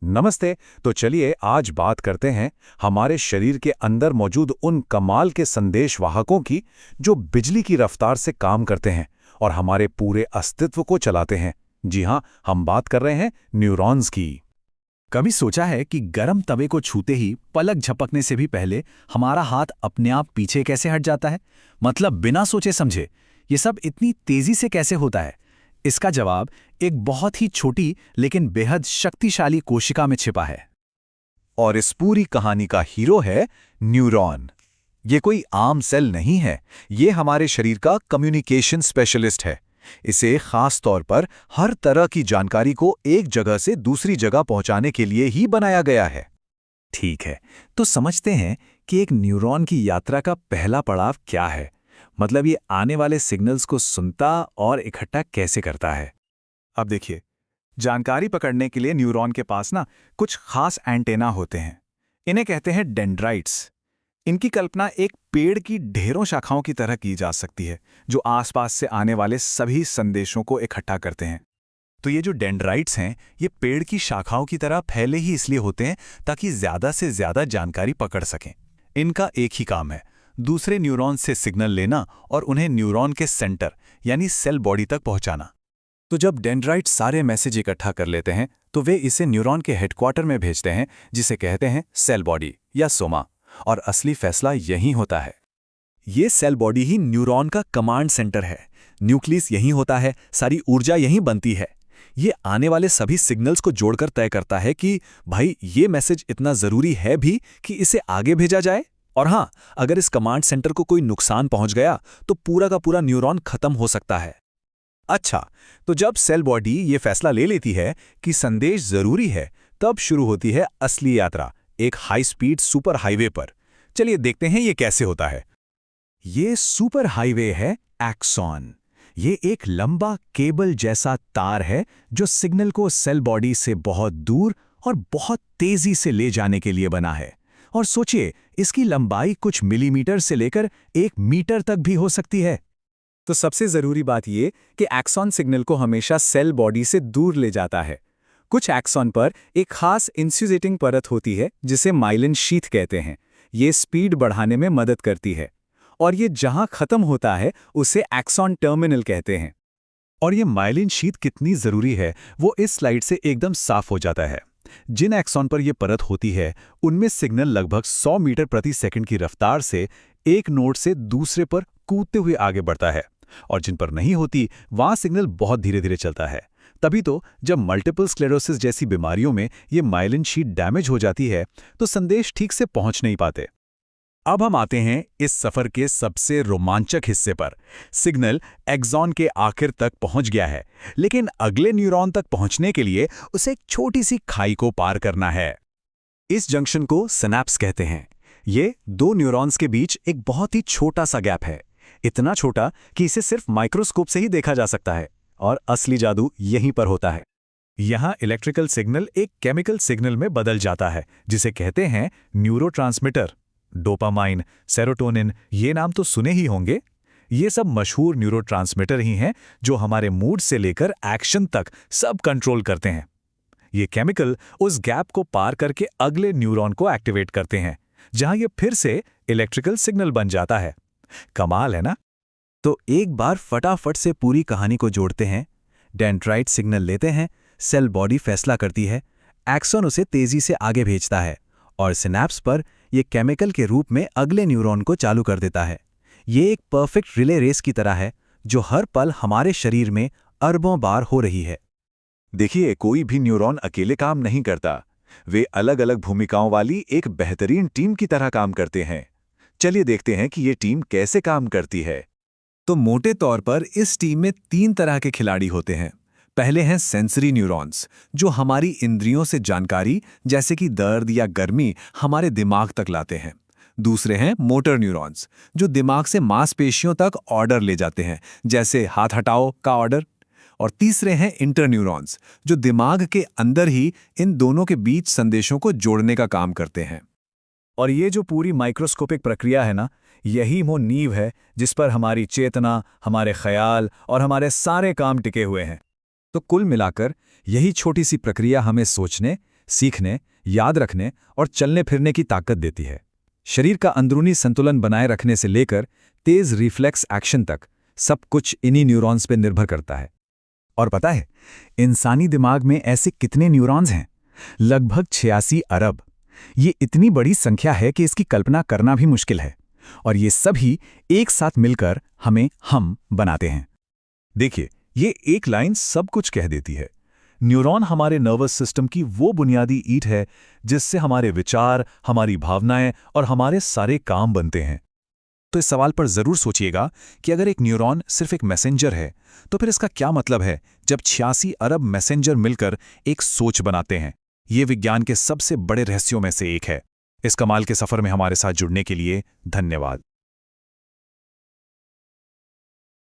नमस्ते। तो चलिए आज बात करते हैं हमारे शरीर के अंदर मौजूद उन कमाल के संदेश वाहकों की जो बिजली की रफ्तार से काम करते हैं और हमारे पूरे अस्तित्व को चलाते हैं। जी हाँ, हम बात कर रहे हैं न्यूरॉन्स की। कभी सोचा है कि गर्म तवे को छूते ही पलक झपकने से भी पहले हमारा हाथ अपने आप पीछे कैसे हट जाता है? मतलब बिना सोचे समझे ये सब इतनी तेजी से कैसे होता है? इसका जवाब एक बहुत ही छोटी लेकिन बेहद शक्तिशाली कोशिका में छिपा है। और इस पूरी कहानी का हीरो है न्यूरॉन। ये कोई आम सेल नहीं है, ये हमारे शरीर का कम्युनिकेशन स्पेशलिस्ट है। इसे खास तौर पर हर तरह की जानकारी को एक जगह से दूसरी जगह पहुंचाने के लिए ही बनाया गया है। ठीक है, तो समझते हैं कि एक न्यूरॉन की यात्रा का पहला पड़ाव क्या है। मतलब ये आने वाले सिग्नल्स को सुनता और इकट्ठा कैसे करता है। अब देखिए, जानकारी पकड़ने के लिए न्यूरॉन के पास कुछ खास एंटेना होते हैं। इन्हें कहते हैं डेंड्राइट्स। इनकी कल्पना एक पेड़ की ढेरों शाखाओं की तरह की जा सकती है, जो आसपास से आने वाले सभी संदेशों को इकट्ठा करते हैं। तो ये जो डेंड्राइट्स हैं, ये पेड़ की शाखाओं की तरह फैले ही इसलिए होते हैं ताकि ज्यादा से ज्यादा जानकारी पकड़ सकें। इनका एक ही काम है, दूसरे न्यूरॉन से सिग्नल लेना और उन्हें न्यूरॉन के सेंटर यानी सेल बॉडी तक पहुंचाना। तो जब डेंड्राइट सारे मैसेज इकट्ठा कर लेते हैं तो वे इसे न्यूरॉन के हेडक्वार्टर में भेजते हैं, जिसे कहते हैं सेल बॉडी या सोमा। और असली फैसला यहीं होता है। ये सेल बॉडी ही न्यूरॉन का कमांड सेंटर है। न्यूक्लियस यहीं होता है, सारी ऊर्जा यहीं बनती है। ये आने वाले सभी सिग्नल्स को जोड़कर तय करता है कि भाई ये मैसेज इतना जरूरी है भी कि इसे आगे भेजा जाए। और हाँ, अगर इस कमांड सेंटर को कोई नुकसान पहुंच गया तो पूरा का पूरा न्यूरॉन खत्म हो सकता है। अच्छा, तो जब सेल बॉडी ये फैसला ले लेती है कि संदेश जरूरी है, तब शुरू होती है असली यात्रा, एक हाई स्पीड सुपर हाईवे पर। चलिए देखते हैं ये कैसे होता है। ये सुपर हाईवे है एक्सॉन। ये एक लंबा केबल जैसा तार है जो सिग्नल को सेल बॉडी से बहुत दूर और बहुत तेजी से ले जाने के लिए बना है। और सोचिए, इसकी लंबाई कुछ मिलीमीटर से लेकर 1 मीटर तक भी हो सकती है। तो सबसे जरूरी बात यह कि एक्सॉन सिग्नल को हमेशा सेल बॉडी से दूर ले जाता है। कुछ एक्सॉन पर एक खास इंसुलेटिंग परत होती है जिसे माइलिन शीथ कहते हैं। ये स्पीड बढ़ाने में मदद करती है। और ये जहां खत्म होता है उसे एक्सॉन टर्मिनल कहते हैं। और ये माइलिन शीथ कितनी जरूरी है वो इस स्लाइड से एकदम साफ हो जाता है। जिन एक्सॉन पर यह परत होती है उनमें सिग्नल लगभग 100 मीटर प्रति सेकंड की रफ्तार से एक नोड से दूसरे पर कूदते हुए आगे बढ़ता है। और जिन पर नहीं होती वहां सिग्नल बहुत धीरे धीरे चलता है। तभी तो जब मल्टीपल स्क्लेरोसिस जैसी बीमारियों में ये माइलिन शीथ डैमेज हो जाती है तो संदेश ठीक से पहुंच नहीं पाते। अब हम आते हैं इस सफर के सबसे रोमांचक हिस्से पर। सिग्नल एक्सॉन के आखिर तक पहुंच गया है, लेकिन अगले न्यूरॉन तक पहुंचने के लिए उसे एक छोटी सी खाई को पार करना है। इस जंक्शन को सिनैप्स कहते हैं। ये दो न्यूरॉन्स के बीच एक बहुत ही छोटा सा गैप है, इतना छोटा कि इसे सिर्फ माइक्रोस्कोप से ही देखा जा सकता है। और असली जादू यहीं पर होता है। यहाँ इलेक्ट्रिकल सिग्नल एक केमिकल सिग्नल में बदल जाता है, जिसे कहते हैं न्यूरोट्रांसमीटर। डोपामाइन, सेरोटोनिन, ये नाम तो सुने ही होंगे। ये सब मशहूर न्यूरोट्रांसमीटर ही हैं जो हमारे मूड से लेकर एक्शन तक सब कंट्रोल करते हैं। ये केमिकल उस गैप को पार करके अगले न्यूरॉन को एक्टिवेट करते हैं, जहां ये फिर से इलेक्ट्रिकल सिग्नल बन जाता है। कमाल है ना? तो एक बार फटाफट से पूरी कहानी को जोड़ते हैं। डेंड्राइट सिग्नल लेते हैं, सेल बॉडी फैसला करती है, एक्सॉन उसे तेजी से आगे भेजता है और सिनैप्स पर यह केमिकल के रूप में अगले न्यूरॉन को चालू कर देता है। ये एक परफेक्ट रिले रेस की तरह है जो हर पल हमारे शरीर में अरबों बार हो रही है। देखिए, कोई भी न्यूरॉन अकेले काम नहीं करता। वे अलग अलग भूमिकाओं वाली एक बेहतरीन टीम की तरह काम करते हैं। चलिए देखते हैं कि ये टीम कैसे काम करती है। तो मोटे तौर पर इस टीम में 3 तरह के खिलाड़ी होते हैं। पहले हैं सेंसरी न्यूरॉन्स, जो हमारी इंद्रियों से जानकारी जैसे कि दर्द या गर्मी हमारे दिमाग तक लाते हैं। दूसरे हैं मोटर न्यूरॉन्स, जो दिमाग से मांसपेशियों तक ऑर्डर ले जाते हैं, जैसे हाथ हटाओ का ऑर्डर। और तीसरे हैं इंटरन्यूरॉन्स, जो दिमाग के अंदर ही इन दोनों के बीच संदेशों को जोड़ने का काम करते हैं। और ये जो पूरी माइक्रोस्कोपिक प्रक्रिया है ना, यही वो नींव है जिस पर हमारी चेतना, हमारे ख्याल और हमारे सारे काम टिके हुए हैं। तो कुल मिलाकर यही छोटी सी प्रक्रिया हमें सोचने, सीखने, याद रखने और चलने फिरने की ताकत देती है। शरीर का अंदरूनी संतुलन बनाए रखने से लेकर तेज रिफ्लेक्स एक्शन तक सब कुछ इन्हीं न्यूरॉन्स पर निर्भर करता है। और पता है, इंसानी दिमाग में ऐसे कितने न्यूरॉन्स हैं? लगभग 86 अरब। ये इतनी बड़ी संख्या है कि इसकी कल्पना करना भी मुश्किल है। और ये सभी एक साथ मिलकर हमें हम बनाते हैं। देखिए, ये एक लाइन सब कुछ कह देती है। न्यूरॉन हमारे नर्वस सिस्टम की वो बुनियादी ईंट है जिससे हमारे विचार, हमारी भावनाएं और हमारे सारे काम बनते हैं। तो इस सवाल पर जरूर सोचिएगा कि अगर एक न्यूरॉन सिर्फ एक मैसेंजर है, तो फिर इसका क्या मतलब है जब 86 अरब मैसेंजर मिलकर एक सोच बनाते हैं। ये विज्ञान के सबसे बड़े रहस्यों में से एक है। इस कमाल के सफर में हमारे साथ जुड़ने के लिए धन्यवाद।